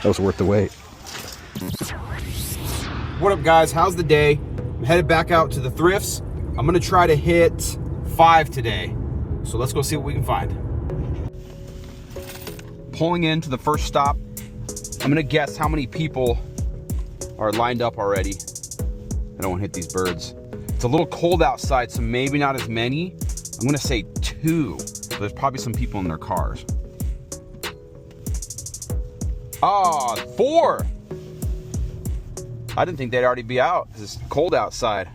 That was worth the wait. What up, guys? How's the day? I'm headed back out to the thrifts. I'm gonna try to hit 5 today. So let's go see what we can find. Pulling into the first stop. I'm gonna guess how many people are lined up already. I don't want to hit these birds. It's a little cold outside, so maybe not as many. I'm gonna say 2. So there's probably some people in their cars. Ah, 4. I didn't think they'd already be out because it's cold outside.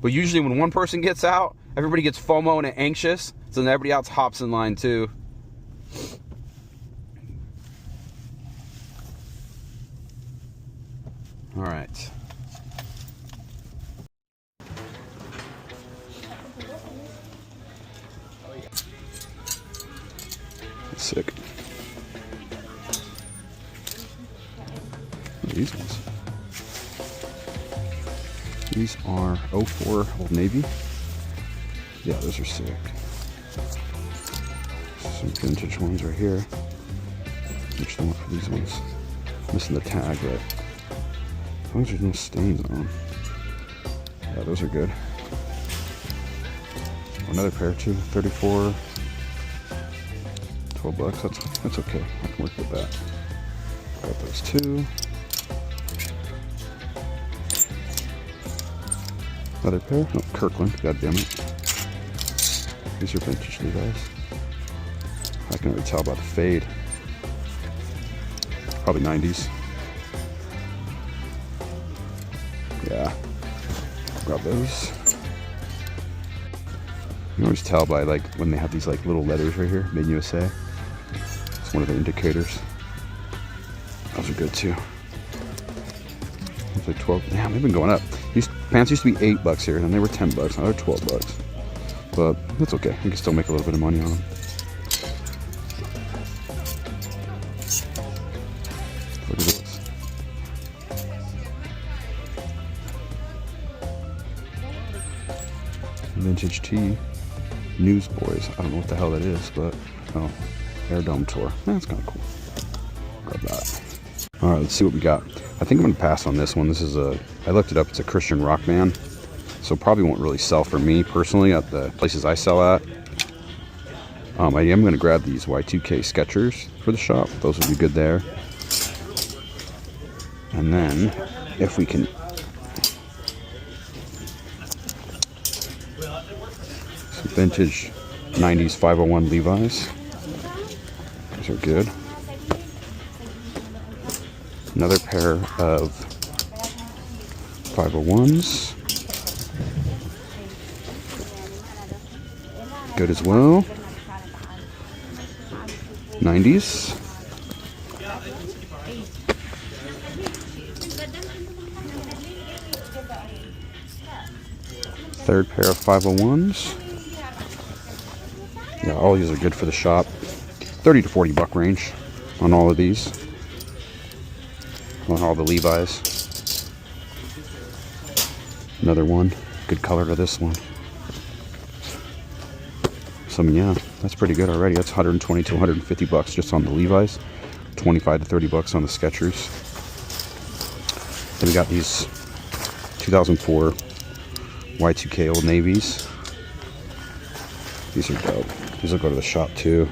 But usually when one person gets out, everybody gets FOMO and anxious, so then everybody else hops in line too. All right. Sick. These ones. These are 04 Old Navy. Yeah, those are sick. Some vintage ones right here. Which the one for these ones? Missing the tag, but as long as there's no stains on them. Yeah, those are good. Another pair too, 34. 12 bucks, that's okay. I can work with that. Got those two. Another pair? Oh, Kirkland, god damn it. These are vintage Levi's. I can already tell by the fade. Probably 90s. Yeah. Grab those. You can always tell by like when they have these like little letters right here, Made in USA. It's one of the indicators. Those are good too. It's like 12. Damn, they've been going up. These pants used to be $8 here, and they were 10 bucks. Now they're 12 bucks. But that's okay. You can still make a little bit of money on them. Look at this. Vintage tee. Newsboys. I don't know what the hell that is, but oh, Air Dome Tour. That's kind of cool. Grab that. All right, let's see what we got. I think I'm gonna pass on this one. This is I looked it up. It's a Christian rock band, so probably won't really sell for me personally at the places I sell at. I am gonna grab these Y2K Skechers for the shop. Those would be good there. And then if we can. Some vintage 90s 501 Levi's. Those are good. Another pair of 501s. Good as well. 90s. Third pair of 501s. Yeah, all these are good for the shop. 30 to 40 buck range on all of these. On all the Levi's. Another one. Good color to this one. So yeah, that's pretty good already. That's 120 to 150 bucks just on the Levi's. 25 to 30 bucks on the Skechers. Then we got these 2004 Y2K Old Navies. These are dope. These will go to the shop too.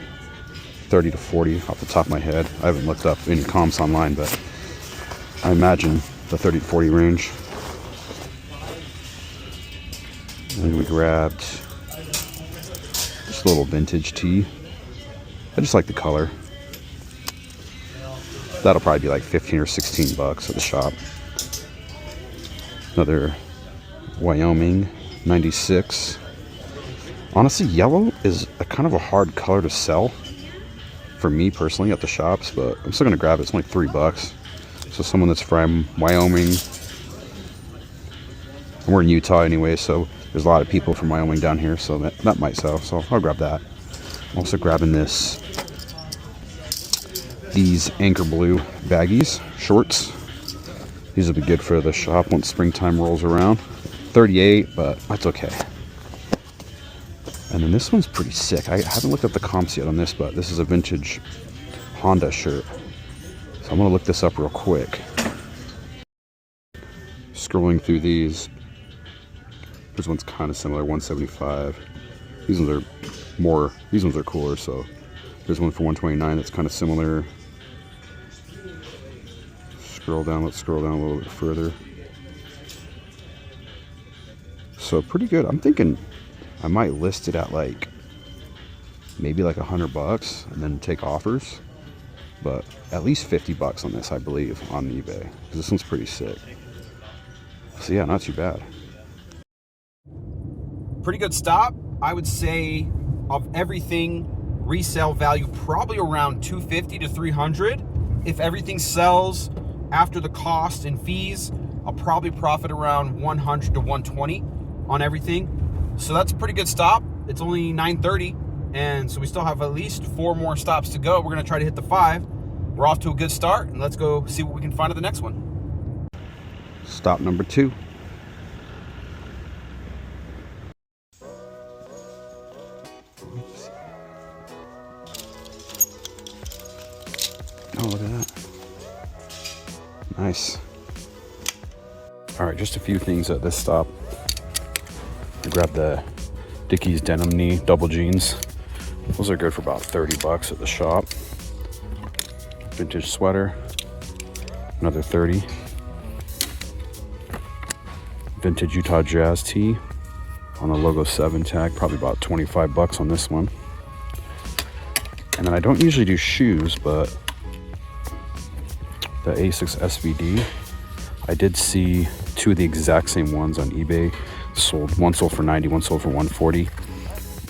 30 to 40 off the top of my head. I haven't looked up any comps online, but I imagine the 30 to 40 range. And then we grabbed this little vintage tee. I just like the color. That'll probably be like 15 or 16 bucks at the shop. Another Wyoming 96. Honestly, yellow is a kind of a hard color to sell for me personally at the shops, but I'm still gonna grab it. It's only 3 bucks. So someone that's from Wyoming, and we're in Utah anyway, so there's a lot of people from Wyoming down here, so that might sell. So I'll grab that. I'm also grabbing these Anchor Blue baggies, shorts. These will be good for the shop once springtime rolls around. 38, but that's okay. And then this one's pretty sick. I haven't looked at the comps yet on this, but this is a vintage Honda shirt. So I'm gonna look this up real quick. Scrolling through these, this one's kind of similar, 175. These ones are cooler. So there's one for 129 that's kind of similar. Scroll down, let's scroll down a little bit further. So pretty good. I'm thinking I might list it at like maybe like $100 and then take offers, but at least 50 bucks on this, I believe, on eBay, because this one's pretty sick. So yeah, not too bad. Pretty good stop. I would say of everything, resale value probably around 250 to 300. If everything sells after the cost and fees, I'll probably profit around 100 to 120 on everything. So that's a pretty good stop. It's only 9:30, and so we still have at least 4 more stops to go. We're gonna try to hit the 5. We're off to a good start, and let's go see what we can find at the next one. Stop number 2. Oh, look at that. Nice. All right, just a few things at this stop. I grabbed the Dickies denim knee double jeans. Those are good for about 30 bucks at the shop. Vintage sweater, another 30. Vintage Utah Jazz tee on the logo 7 tag, probably about 25 bucks on this one. And then I don't usually do shoes, but the Asics SVD, I did see 2 of the exact same ones on eBay. One sold for 90, one sold for 140.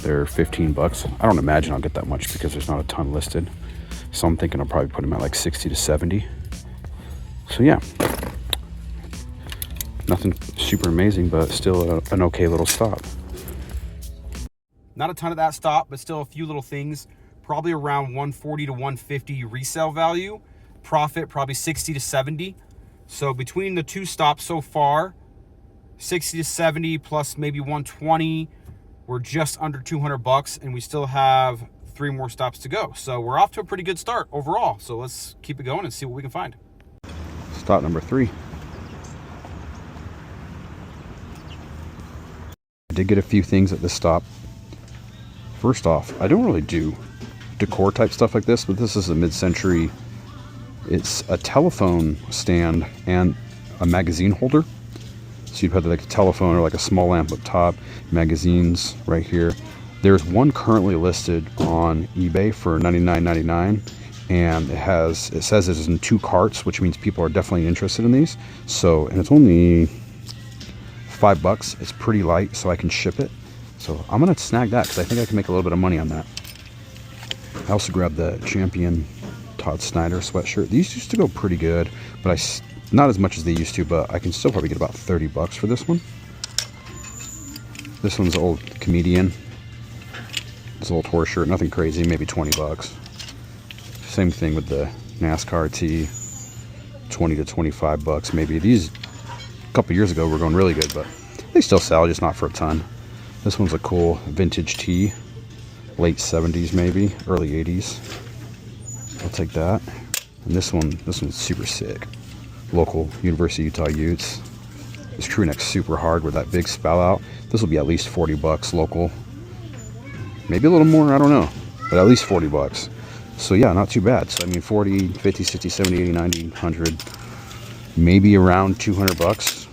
They're 15 bucks. I don't imagine I'll get that much because there's not a ton listed. So I'm thinking I'll probably put them at like 60 to 70. So yeah, nothing super amazing, but still an okay little stop. Not a ton of that stop, but still a few little things. Probably around 140 to 150 resale value. Profit probably 60 to 70. So between the 2 stops so far, 60 to 70 plus maybe 120, we're just under 200 bucks, and we still have 3 more stops to go. So we're off to a pretty good start overall. So let's keep it going and see what we can find. Stop number 3. I did get a few things at this stop. First off, I don't really do decor type stuff like this, but this is a mid-century. It's a telephone stand and a magazine holder. So you'd put like a telephone or like a small lamp up top, magazines right here. There's one currently listed on eBay for $99.99, and it says it is in 2 carts, which means people are definitely interested in these. So, and it's only $5. It's pretty light, so I can ship it. So I'm gonna snag that because I think I can make a little bit of money on that. I also grabbed the Champion Todd Snyder sweatshirt. These used to go pretty good, but not as much as they used to, but I can still probably get about 30 bucks for this one. This one's an old Comedian. It's an old horse shirt, nothing crazy, maybe 20 bucks. Same thing with the NASCAR tee, 20 to 25 bucks maybe. These a couple years ago were going really good, but they still sell, just not for a ton. This one's a cool vintage tee, late 70s maybe, early 80s. I'll take that. And this one's super sick. Local University of Utah Utes. This crew neck's super hard with that big spout out. This will be at least 40 bucks local. Maybe a little more, I don't know. But at least 40 bucks. So yeah, not too bad. So I mean 40, 50, 60, 70, 80, 90, 100. Maybe around 200 bucks.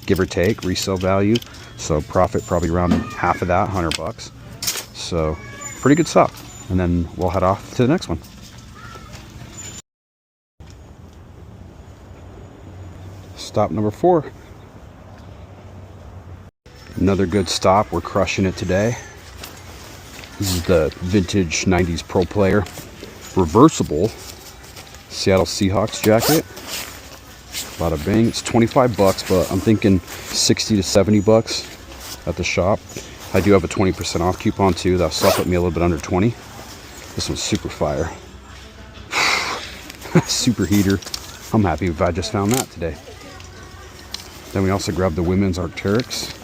Give or take, resale value. So profit probably around half of that, 100 bucks. So pretty good stuff. And then we'll head off to the next one. Stop number 4. Another good stop. We're crushing it today. This is the vintage 90s Pro Player reversible Seattle Seahawks jacket. Bada bing. It's 25 bucks, but I'm thinking 60 to 70 bucks at the shop. I do have a 20% off coupon too. That'll still put me a little bit under 20. This one's super fire. Super heater. I'm happy if I just found that today. Then we also grabbed the women's Arc'teryx.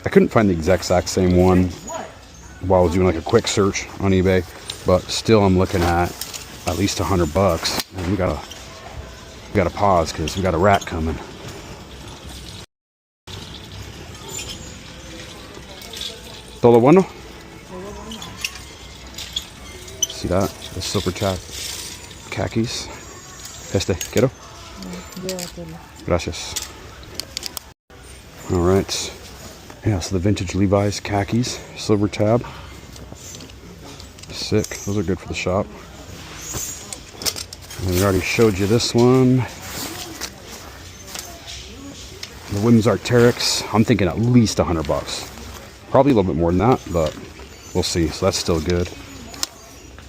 I couldn't find the exact same one while I was doing like a quick search on eBay, but still I'm looking at at least $100. And we gotta pause because we got a rat coming. Todo bueno? See that? The silver tab khakis. Quiero? Gracias. All right. Yeah, so the vintage Levi's khakis, silver tab. Sick. Those are good for the shop. And we already showed you this one. The women's Arc'teryx. I'm thinking at least $100. Probably a little bit more than that, but we'll see. So that's still good.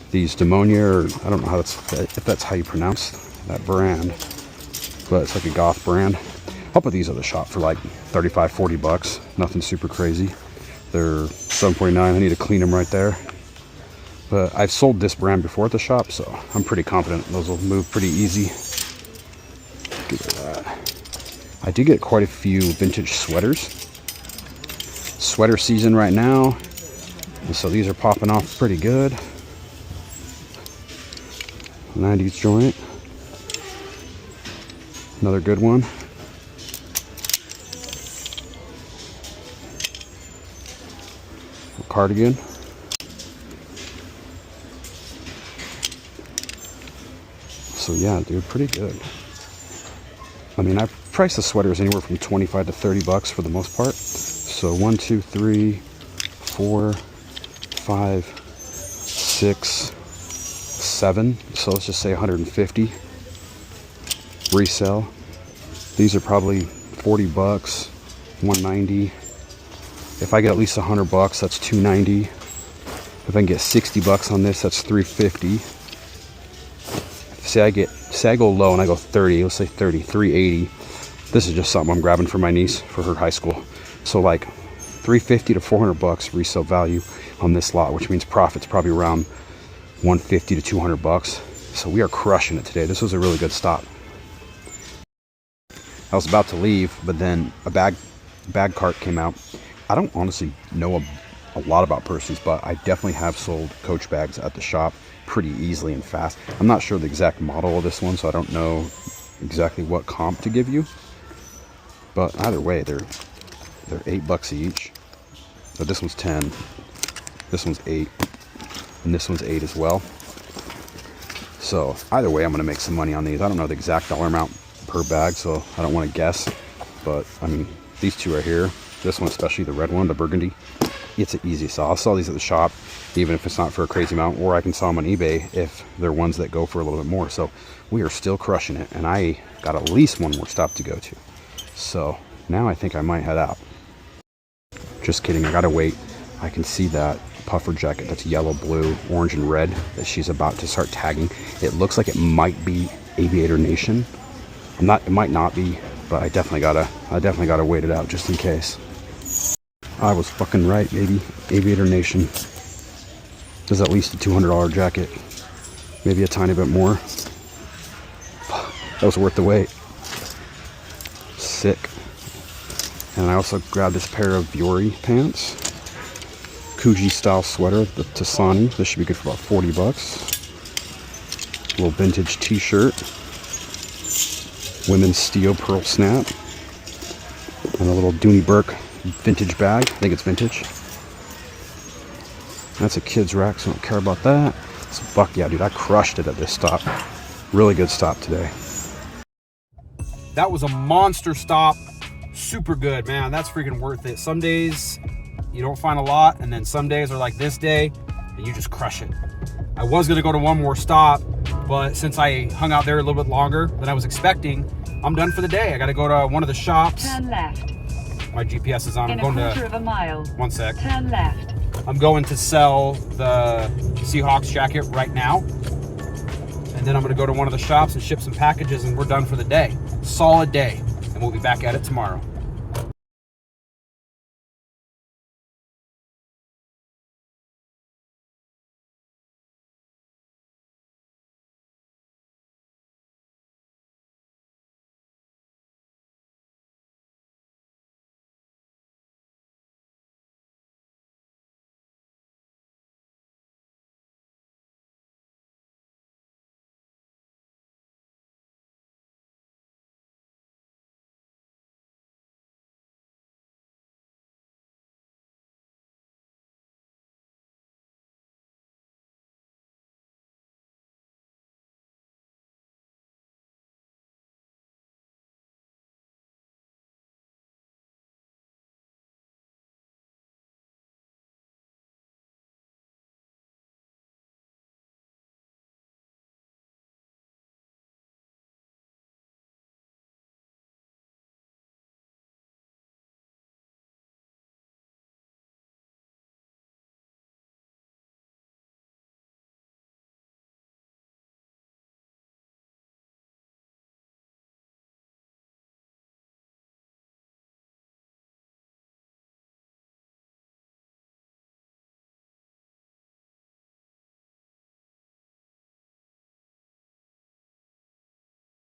These Demonia, or I don't know if that's how you pronounce that brand, but it's like a goth brand. I'll put these at the shop for like $35-40. Nothing super crazy. They're $7.49. I need to clean them right there. But I've sold this brand before at the shop, so I'm pretty confident those will move pretty easy. Look at that. I did get quite a few vintage sweaters. Sweater season right now, and so these are popping off pretty good. 90s joint, another good one. A cardigan. So yeah, dude, pretty good. I mean, I've priced the sweaters anywhere from $25 to $30 for the most part. So 1, 2, 3, 4, 5, 6, 7. So let's just say 150. Resell. These are probably $40, 190. If I get at least $100, that's $290. If I can get $60 on this, that's $350. Say I go low and I go 30, let's say 30, $380. This is just something I'm grabbing for my niece for her high school. So like $350 to $400 resale value on this lot, which means profit's probably around $150 to $200. So we are crushing it today. This was a really good stop. I was about to leave, but then a bag cart came out. I don't honestly know a lot about purses, but I definitely have sold Coach bags at the shop pretty easily and fast. I'm not sure the exact model of this one, so I don't know exactly what comp to give you. But either way, they're $8 each. But this one's 10. This one's 8. And this one's 8 as well. So either way, I'm going to make some money on these. I don't know the exact dollar amount per bag, so I don't want to guess. But I mean, these two right here, this one especially, the red one, the burgundy, it's an easy sell. I'll sell these at the shop, even if it's not for a crazy amount, or I can sell them on eBay if they're ones that go for a little bit more. So we are still crushing it, and I got at least one more stop to go to. So now I think I might head out. Just kidding, I gotta wait. I can see that puffer jacket that's yellow, blue, orange, and red that she's about to start tagging. It looks like it might be Aviator Nation. It might not be, but I definitely gotta wait it out just in case. I was fucking right, baby. Aviator Nation. This is at least a $200 jacket. Maybe a tiny bit more. That was worth the wait. Sick. And I also grabbed this pair of Viore pants. Kuji style sweater, the Tasani. This should be good for about $40. A little vintage t-shirt. Women's steel pearl snap. And a little Dooney Burke vintage bag. I think it's vintage. That's a kid's rack, so I don't care about that. So fuck yeah, dude, I crushed it at this stop. Really good stop today. That was a monster stop. Super good, man. That's freaking worth it. Some days you don't find a lot, and then some days are like this day and you just crush it. I was gonna go to one more stop, but since I hung out there a little bit longer than I was expecting, I'm done for the day. I gotta go to one of the shops. Turn left. My GPS is on. In I'm going a quarter of a mile. One sec. Turn left. I'm going to sell the Seahawks jacket right now. And then I'm gonna go to one of the shops and ship some packages, and we're done for the day. Solid day. And we'll be back at it tomorrow.